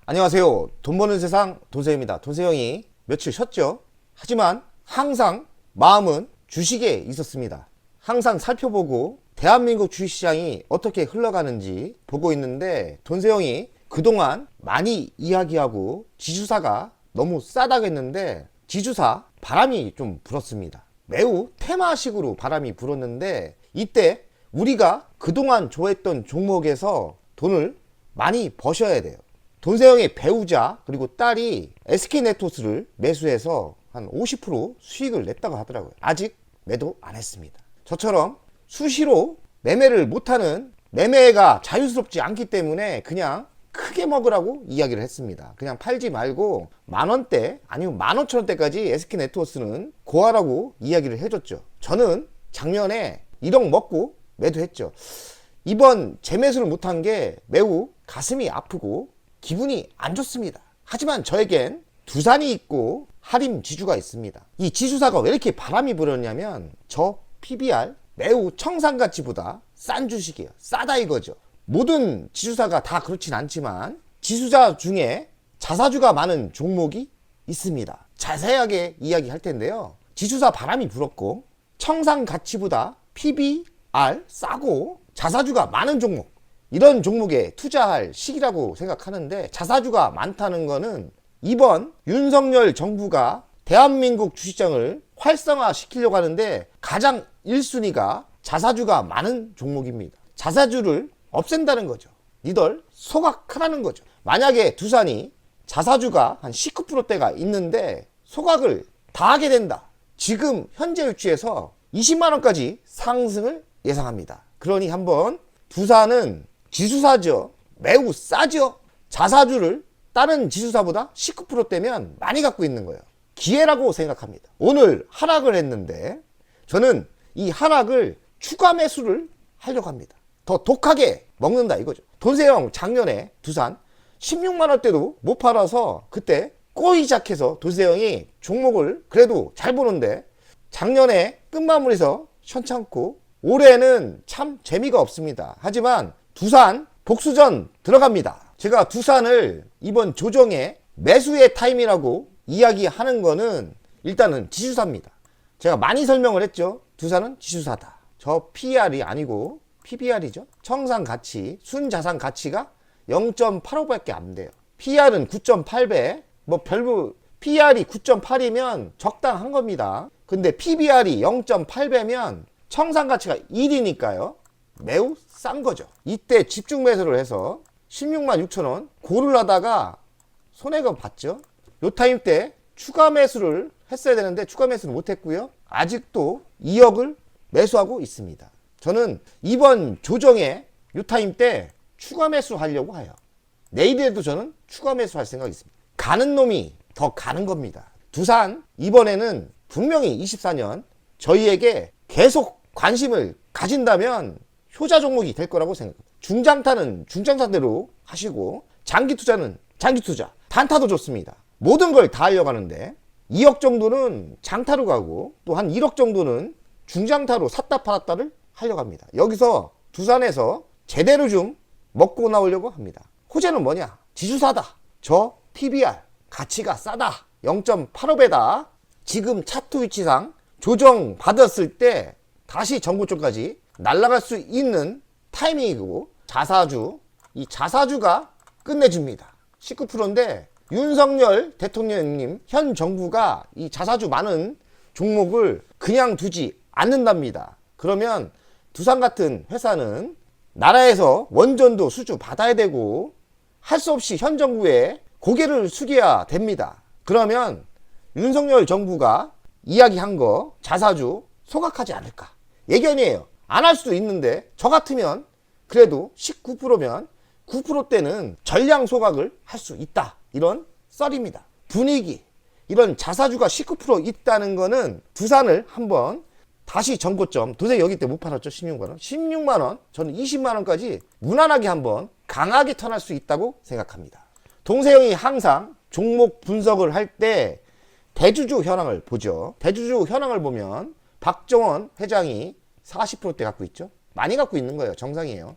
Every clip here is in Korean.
안녕하세요. 돈 버는 세상 돈세입니다. 돈세형이 며칠 쉬었죠. 하지만 항상 마음은 주식에 있었습니다. 항상 살펴보고 대한민국 주식시장이 어떻게 흘러가는지 보고 있는데, 돈세형이 그동안 많이 이야기하고 지주사가 너무 싸다고 했는데 지주사 바람이 좀 불었습니다. 매우 테마식으로 바람이 불었는데, 이때 우리가 그동안 좋아했던 종목에서 돈을 많이 버셔야 돼요. 돈세형의 배우자 그리고 딸이 SK네트워크를 매수해서 한 50% 수익을 냈다고 하더라고요. 아직 매도 안 했습니다. 저처럼 수시로 매매를 못하는, 매매가 자유스럽지 않기 때문에 그냥 크게 먹으라고 이야기를 했습니다. 그냥 팔지 말고 만원대 아니면 15,000원대까지 SK네트워크는 고하라고 이야기를 해줬죠. 저는 작년에 1억 먹고 매도했죠. 이번 재매수를 못한 게 매우 가슴이 아프고 기분이 안 좋습니다. 하지만 저에겐 두산이 있고 하림 지주가 있습니다. 이 지주사가 왜 이렇게 바람이 불었냐면, 저 PBR 매우 청산가치보다 싼 주식이에요. 싸다 이거죠. 모든 지주사가 다 그렇진 않지만 지주사 중에 자사주가 많은 종목이 있습니다. 자세하게 이야기할 텐데요. 지주사 바람이 불었고 청산가치보다 PBR 싸고 자사주가 많은 종목, 이런 종목에 투자할 시기라고 생각하는데, 자사주가 많다는 거는 이번 윤석열 정부가 대한민국 주식장을 활성화 시키려고 하는데 가장 1순위가 자사주가 많은 종목입니다. 자사주를 없앤다는 거죠. 니들 소각하라는 거죠. 만약에 두산이 자사주가 한 19%대가 있는데 소각을 다 하게 된다. 지금 현재 위치에서 20만원까지 상승을 예상합니다. 그러니 한번, 두산은 지수사죠. 매우 싸죠. 자사주를 다른 지수사보다 19%대면 많이 갖고 있는 거예요. 기회라고 생각합니다. 오늘 하락을 했는데 저는 이 하락을 추가 매수를 하려고 합니다. 더 독하게 먹는다 이거죠. 돈세형 작년에 두산 16만원대도 못 팔아서 그때 꼬이 시작해서 돈세형이 종목을 그래도 잘 보는데, 작년에 끝마무리해서 현찮고 올해는 참 재미가 없습니다. 하지만 두산 복수전 들어갑니다. 제가 두산을 이번 조정에 매수의 타임이라고 이야기하는 거는 일단은 지주사입니다. 제가 많이 설명을 했죠. 두산은 지주사다. 저 PER이 아니고 PBR이죠. 청산가치, 순자산가치가 0.85밖에 안 돼요. PER은 9.8배, PER이 9.8이면 적당한 겁니다. 근데 PBR이 0.8배면 청산가치가 1이니까요. 매우 싼 거죠. 이때 집중 매수를 해서 16만 6천원 고를 하다가 손해가 봤죠. 요 타임 때 추가 매수를 했어야 되는데 추가 매수를 못 했고요. 아직도 2억을 매수하고 있습니다. 저는 이번 조정에 요 타임 때 추가 매수 하려고 해요. 내일에도 저는 추가 매수할 생각이 있습니다. 가는 놈이 더 가는 겁니다. 두산 이번에는 분명히 24년 저희에게 계속 관심을 가진다면 효자 종목이 될 거라고 생각합니다. 중장타는 중장타대로 하시고 장기 투자는 장기 투자, 단타도 좋습니다. 모든 걸 다 하려고 하는데 2억 정도는 장타로 가고 또 한 1억 정도는 중장타로 샀다 팔았다를 하려고 합니다. 여기서 두산에서 제대로 좀 먹고 나오려고 합니다. 호재는 뭐냐? 지주사다. 저 PBR 가치가 싸다. 0.85배다. 지금 차트 위치상 조정 받았을 때 다시 전고점까지 날아갈 수 있는 타이밍이고, 자사주, 이 자사주가 끝내줍니다. 19%인데 윤석열 대통령님 현 정부가 이 자사주 많은 종목을 그냥 두지 않는답니다. 그러면 두산 같은 회사는 나라에서 원전도 수주 받아야 되고 할 수 없이 현 정부에 고개를 숙여야 됩니다. 그러면 윤석열 정부가 이야기한 거 자사주 소각하지 않을까? 예견이에요. 안 할 수도 있는데 저 같으면 그래도 19%면 9%대는 전량 소각을 할 수 있다. 이런 썰입니다. 분위기, 이런 자사주가 19% 있다는 거는 두산을 한번 다시 전고점, 도저히 여기 때 못 팔았죠. 16만원. 16만원, 저는 20만원까지 무난하게 한번 강하게 턴할 수 있다고 생각합니다. 동세형이 항상 종목 분석을 할 때 대주주 현황을 보죠. 대주주 현황을 보면 박정원 회장이 40%대 갖고 있죠. 많이 갖고 있는 거예요. 정상이에요.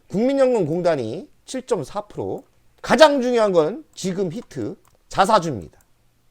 국민연금공단이 7.4%, 가장 중요한 건 지금 히트 자사주입니다.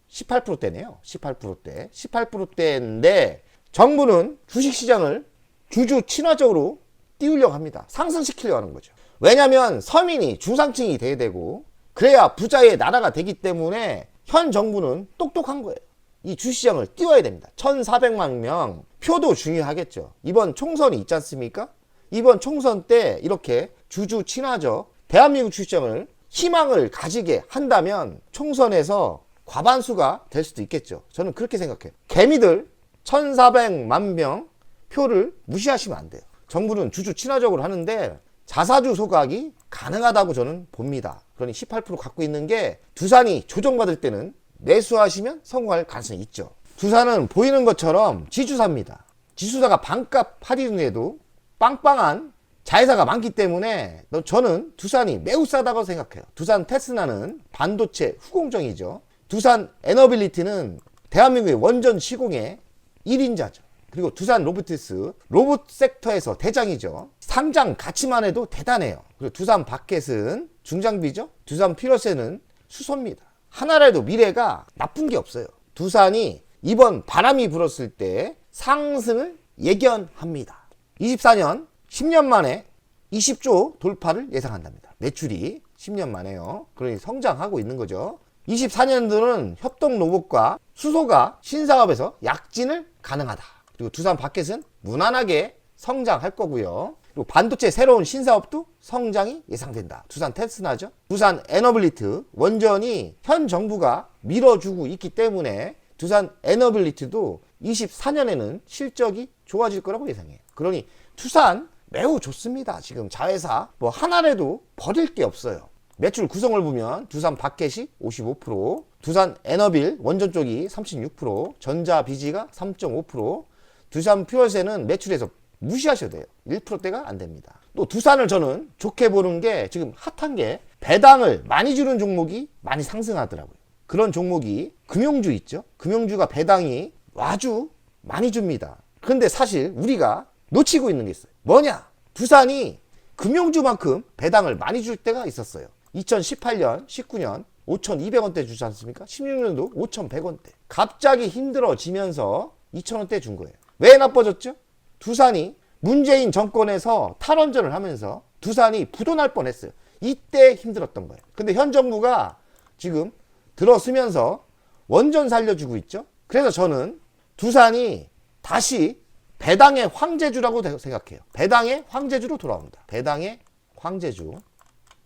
18%대네요. 18%대. 18%대인데 정부는 주식시장을 주주 친화적으로 띄우려고 합니다. 상승시키려고 하는 거죠. 왜냐하면 서민이 중산층이 돼야 되고 그래야 부자의 나라가 되기 때문에 현 정부는 똑똑한 거예요. 이 주식시장을 띄워야 됩니다. 1,400만 명 표도 중요하겠죠. 이번 총선이 있지 않습니까? 이번 총선 때 이렇게 주주 친화적 대한민국 주식시장을 희망을 가지게 한다면 총선에서 과반수가 될 수도 있겠죠. 저는 그렇게 생각해요. 개미들 1,400만 명 표를 무시하시면 안 돼요. 정부는 주주 친화적으로 하는데 자사주 소각이 가능하다고 저는 봅니다. 그러니 18% 갖고 있는 게 두산이 조정받을 때는 매수하시면 성공할 가능성이 있죠. 두산은 보이는 것처럼 지주사입니다. 지주사가 반값 할인에도 빵빵한 자회사가 많기 때문에 저는 두산이 매우 싸다고 생각해요. 두산 테스나는 반도체 후공정이죠. 두산 에너빌리티는 대한민국의 원전 시공의 1인자죠. 그리고 두산 로보티스 로봇 섹터에서 대장이죠. 상장 가치만 해도 대단해요. 그리고 두산 바켓은 중장비죠. 두산 피러스는 수소입니다. 하나라도 미래가 나쁜 게 없어요. 두산이 이번 바람이 불었을 때 상승을 예견합니다. 24년 10년 만에 20조 돌파를 예상한답니다. 매출이 10년 만에요. 그러니 성장하고 있는 거죠. 24년도는 협동 로봇과 수소가 신사업에서 약진을 가능하다. 그리고 두산 바켓은 무난하게 성장할 거고요. 그리고 반도체 새로운 신사업도 성장이 예상된다. 두산 테스나죠. 두산 에너빌리티 원전이 현 정부가 밀어주고 있기 때문에 두산 에너빌리티도 24년에는 실적이 좋아질 거라고 예상해요. 그러니 두산 매우 좋습니다. 지금 자회사 뭐 하나라도 버릴 게 없어요. 매출 구성을 보면 두산 바켓이 55%, 두산 에너빌 원전 쪽이 36%, 전자비지가 3.5%, 두산 퓨얼세는 매출에서 무시하셔도 돼요. 1%대가 안 됩니다. 또 두산을 저는 좋게 보는 게 지금 핫한 게 배당을 많이 주는 종목이 많이 상승하더라고요. 그런 종목이 금융주 있죠. 금융주가 배당이 아주 많이 줍니다. 그런데 사실 우리가 놓치고 있는 게 있어요. 뭐냐? 두산이 금융주만큼 배당을 많이 줄 때가 있었어요. 2018년, 19년 5,200원대 주지 않습니까? 16년도 5,100원대. 갑자기 힘들어지면서 2,000원대 준 거예요. 왜 나빠졌죠? 두산이 문재인 정권에서 탈원전을 하면서 두산이 부도날 뻔했어요. 이때 힘들었던 거예요. 근데 현 정부가 지금 들어서면서 원전 살려주고 있죠. 그래서 저는 두산이 다시 배당의 황제주라고 생각해요. 배당의 황제주로 돌아옵니다. 배당의 황제주.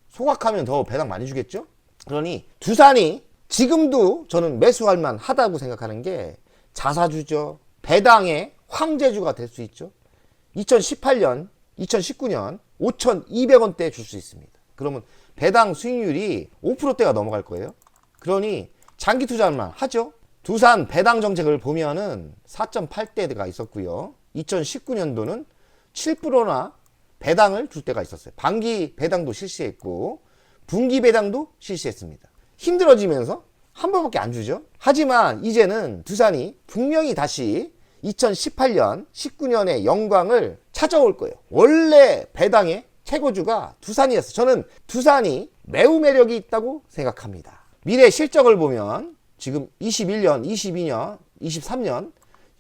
소각하면 더 배당 많이 주겠죠? 그러니 두산이 지금도 저는 매수할 만하다고 생각하는 게 자사주죠. 배당의 황제주가 될 수 있죠. 2018년, 2019년 5,200원대 줄 수 있습니다. 그러면 배당 수익률이 5%대가 넘어갈 거예요. 그러니 장기 투자만 하죠. 두산 배당 정책을 보면은 4.8대가 있었고요. 2019년도는 7%나 배당을 줄 때가 있었어요. 반기 배당도 실시했고 분기 배당도 실시했습니다. 힘들어지면서 한 번밖에 안 주죠. 하지만 이제는 두산이 분명히 다시 2018년, 19년의 영광을 찾아올 거예요. 원래 배당의 최고주가 두산이었어요. 저는 두산이 매우 매력이 있다고 생각합니다. 미래 실적을 보면 지금 21년, 22년, 23년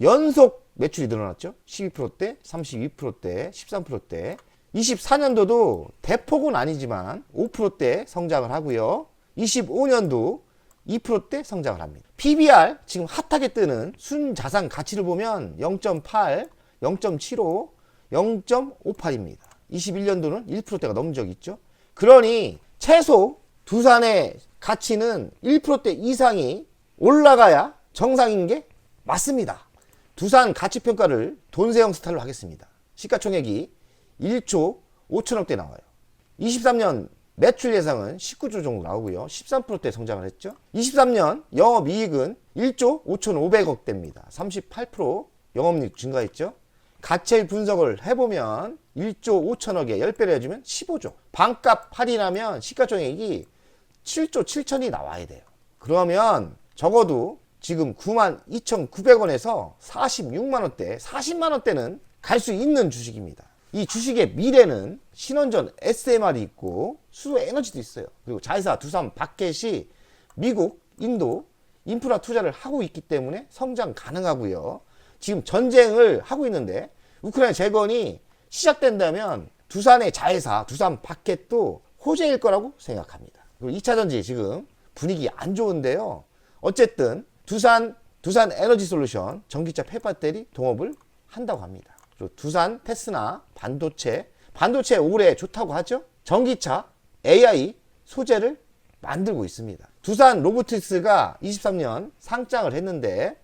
연속 매출이 늘어났죠. 12%대, 32%대, 13%대. 24년도도 대폭은 아니지만 5%대 성장을 하고요. 25년도 2%대 성장을 합니다. PBR 지금 핫하게 뜨는 순자산 가치를 보면 0.8, 0.75, 0.58입니다. 21년도는 1%대가 넘은 적이 있죠. 그러니 최소 두산의 가치는 1%대 이상이 올라가야 정상인 게 맞습니다. 두산 가치평가를 돈세형 스타일로 하겠습니다. 시가총액이 1조 5천억대 나와요. 23년 매출 예상은 19조 정도 나오고요. 13%대 성장을 했죠. 23년 영업이익은 1조 5,500억대입니다. 38% 영업이익 증가했죠. 가치의 분석을 해보면 1조 5천억에 10배를 해주면 15조. 반값 할인하면 시가총액이 7조 7천이 나와야 돼요. 그러면 적어도 지금 92,900원에서 46만원대, 40만원대는 갈 수 있는 주식입니다. 이 주식의 미래는 신원전 SMR이 있고 수소 에너지도 있어요. 그리고 자회사 두산 바켓이 미국, 인도 인프라 투자를 하고 있기 때문에 성장 가능하고요. 지금 전쟁을 하고 있는데 우크라이나 재건이 시작된다면 두산의 자회사 두산 바켓도 호재일 거라고 생각합니다. 그리고 2차전지 지금 분위기 안 좋은데요. 어쨌든 두산 에너지 솔루션 전기차 폐배터리 동업을 한다고 합니다. 그리고 두산 테스나 반도체 올해 좋다고 하죠. 전기차 AI 소재를 만들고 있습니다. 두산 로보틱스가 23년 상장을 했는데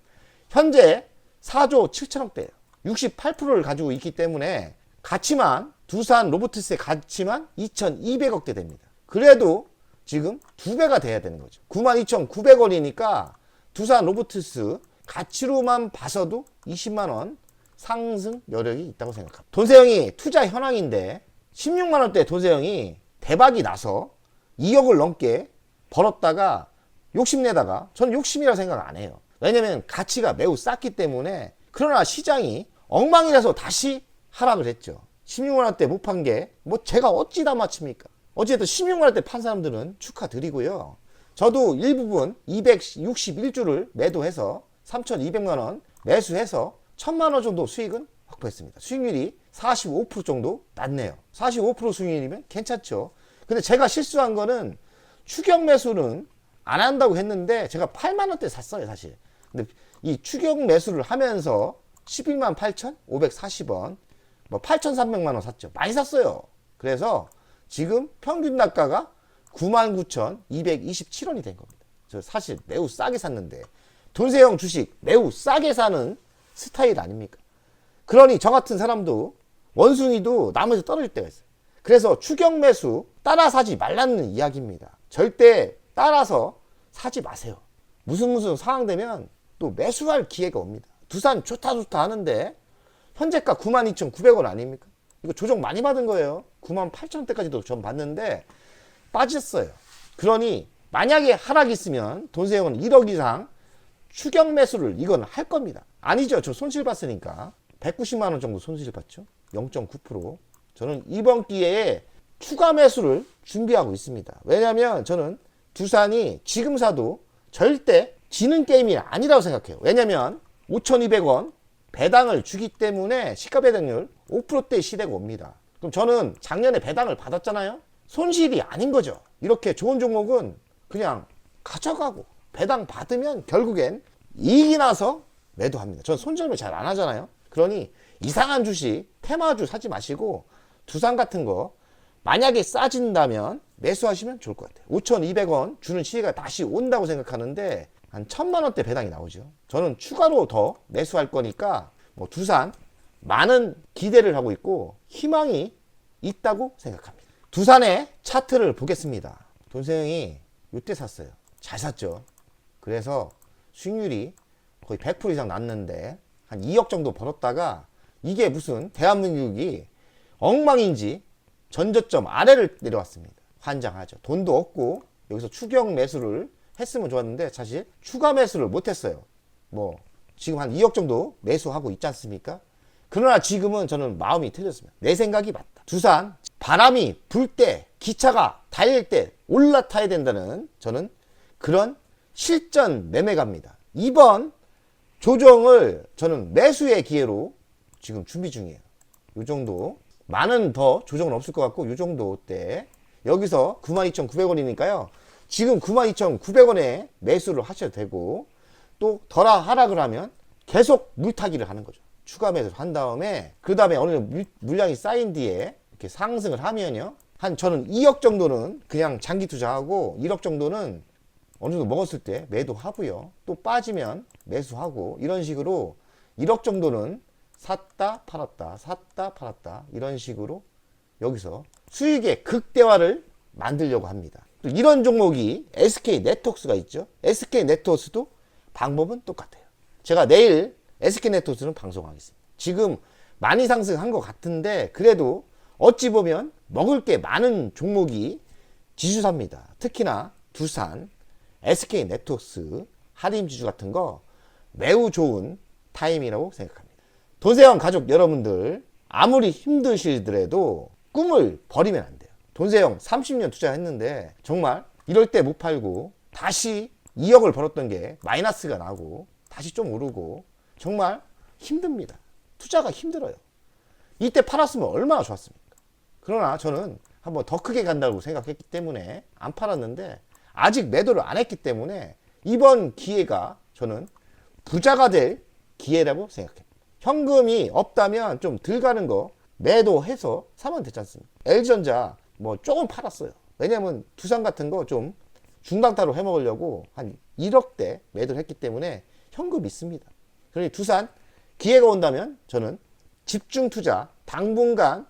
현재 4조 7천억대예요. 68%를 가지고 있기 때문에 가치만 두산 로보틱스의 가치만 2,200억대 됩니다. 그래도 지금 2배가 돼야 되는 거죠. 92,900원이니까 두산 로보틱스 가치로만 봐서도 20만원 상승 여력이 있다고 생각합니다. 돈세영이 투자 현황인데 16만원대 돈세영이 대박이 나서 2억을 넘게 벌었다가 욕심내다가 저는 욕심이라고 생각 안 해요. 왜냐면 가치가 매우 쌌기 때문에. 그러나 시장이 엉망이라서 다시 하락을 했죠. 16만원대 못 판 게 뭐 제가 어찌 다 맞춥니까? 어쨌든 16만원대 판 사람들은 축하드리고요. 저도 일부분 261주를 매도해서 3,200만원 매수해서 1,000만원 정도 수익은 확보했습니다. 수익률이 45% 정도 낮네요. 45% 수익률이면 괜찮죠. 근데 제가 실수한 거는 추격 매수는 안 한다고 했는데 제가 8만원대 샀어요 사실. 근데 이 추격 매수를 하면서 11만 8,540원 뭐 8,300만원 샀죠. 많이 샀어요. 그래서 지금 평균 단가가 99,227원이 된 겁니다. 저 사실 매우 싸게 샀는데 돈세영 주식 매우 싸게 사는 스타일 아닙니까? 그러니 저 같은 사람도 원숭이도 나무에서 떨어질 때가 있어요. 그래서 추격 매수 따라 사지 말라는 이야기입니다. 절대 따라서 사지 마세요. 무슨 상황 되면 또 매수할 기회가 옵니다. 두산 좋다 하는데 현재가 92,900원 아닙니까? 이거 조정 많이 받은 거예요. 98,000원대까지도 전 봤는데 빠졌어요. 그러니 만약에 하락이 있으면 돈세영은 1억 이상 추격 매수를 이건 할 겁니다. 아니죠. 저 손실 봤으니까 190만원 정도 손실 봤죠. 0.9%. 저는 이번 기회에 추가 매수를 준비하고 있습니다. 왜냐하면 저는 두산이 지금 사도 절대 지는 게임이 아니라고 생각해요. 왜냐하면 5,200원 배당을 주기 때문에 시가 배당률 5%대 시대가 옵니다. 그럼 저는 작년에 배당을 받았잖아요. 손실이 아닌 거죠. 이렇게 좋은 종목은 그냥 가져가고 배당 받으면 결국엔 이익이 나서 매도합니다. 저는 손절매 잘 안 하잖아요. 그러니 이상한 주식, 테마주 사지 마시고 두산 같은 거 만약에 싸진다면 매수하시면 좋을 것 같아요. 5,200원 주는 시기가 다시 온다고 생각하는데 한 1,000만원대 배당이 나오죠. 저는 추가로 더 매수할 거니까 뭐 두산 많은 기대를 하고 있고 희망이 있다고 생각합니다. 두산의 차트를 보겠습니다. 돈세영이 이때 샀어요. 잘 샀죠. 그래서 수익률이 거의 100% 이상 났는데 한 2억 정도 벌었다가 이게 무슨 대한민국이 엉망인지 전저점 아래를 내려왔습니다. 환장하죠. 돈도 없고 여기서 추격 매수를 했으면 좋았는데 사실 추가 매수를 못했어요. 뭐 지금 한 2억 정도 매수하고 있지 않습니까? 그러나 지금은 저는 마음이 틀렸습니다. 내 생각이 맞다. 두산 바람이 불 때 기차가 달릴 때 올라타야 된다는 저는 그런 실전 매매가입니다. 이번 조정을 저는 매수의 기회로 지금 준비 중이에요. 이 정도 많은 더 조정은 없을 것 같고 이 정도 때 여기서 92,900원이니까요. 지금 92,900원에 매수를 하셔도 되고 또 덜 하락을 하면 계속 물타기를 하는 거죠. 추가 매수를 한 다음에 그 다음에 어느 정도 물량이 쌓인 뒤에 이렇게 상승을 하면요. 한 저는 2억 정도는 그냥 장기 투자하고 1억 정도는 어느 정도 먹었을 때 매도하고요. 또 빠지면 매수하고 이런 식으로 1억 정도는 샀다 팔았다 샀다 팔았다 이런 식으로 여기서 수익의 극대화를 만들려고 합니다. 또 이런 종목이 SK 네트워크스가 있죠. SK 네트워크스도 방법은 똑같아요. 제가 내일 SK 네트워크스는 방송하겠습니다. 지금 많이 상승한 것 같은데 그래도 어찌 보면 먹을 게 많은 종목이 지주사입니다. 특히나 두산, SK 네트워크스, 한림지주 같은 거 매우 좋은 타임이라고 생각합니다. 돈세영 가족 여러분들 아무리 힘드시더라도 꿈을 버리면 안 돼요. 돈세형 30년 투자했는데 정말 이럴 때 못 팔고 다시 2억을 벌었던 게 마이너스가 나고 다시 좀 오르고 정말 힘듭니다. 투자가 힘들어요. 이때 팔았으면 얼마나 좋았습니까? 그러나 저는 한번 더 크게 간다고 생각했기 때문에 안 팔았는데 아직 매도를 안 했기 때문에 이번 기회가 저는 부자가 될 기회라고 생각합니다. 현금이 없다면 좀 덜 가는 거 매도해서 사면 되지 않습니까? LG전자 뭐 조금 팔았어요. 왜냐면 두산 같은 거 좀 중강타로 해먹으려고 한 1억대 매도를 했기 때문에 현금 있습니다. 그러니 두산 기회가 온다면 저는 집중 투자 당분간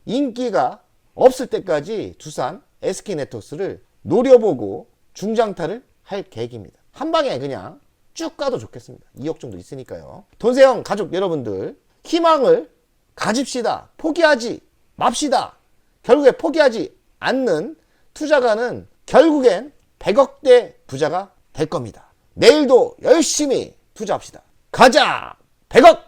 인기가 없을 때까지 두산 SK네트워크스를 노려보고 중장타를 할 계획입니다. 한 방에 그냥 쭉 가도 좋겠습니다. 2억 정도 있으니까요. 돈세형 가족 여러분들 희망을 가집시다. 포기하지 맙시다. 결국에 포기하지 않는 투자가는 결국엔 100억대 부자가 될 겁니다. 내일도 열심히 투자합시다. 가자! 100억!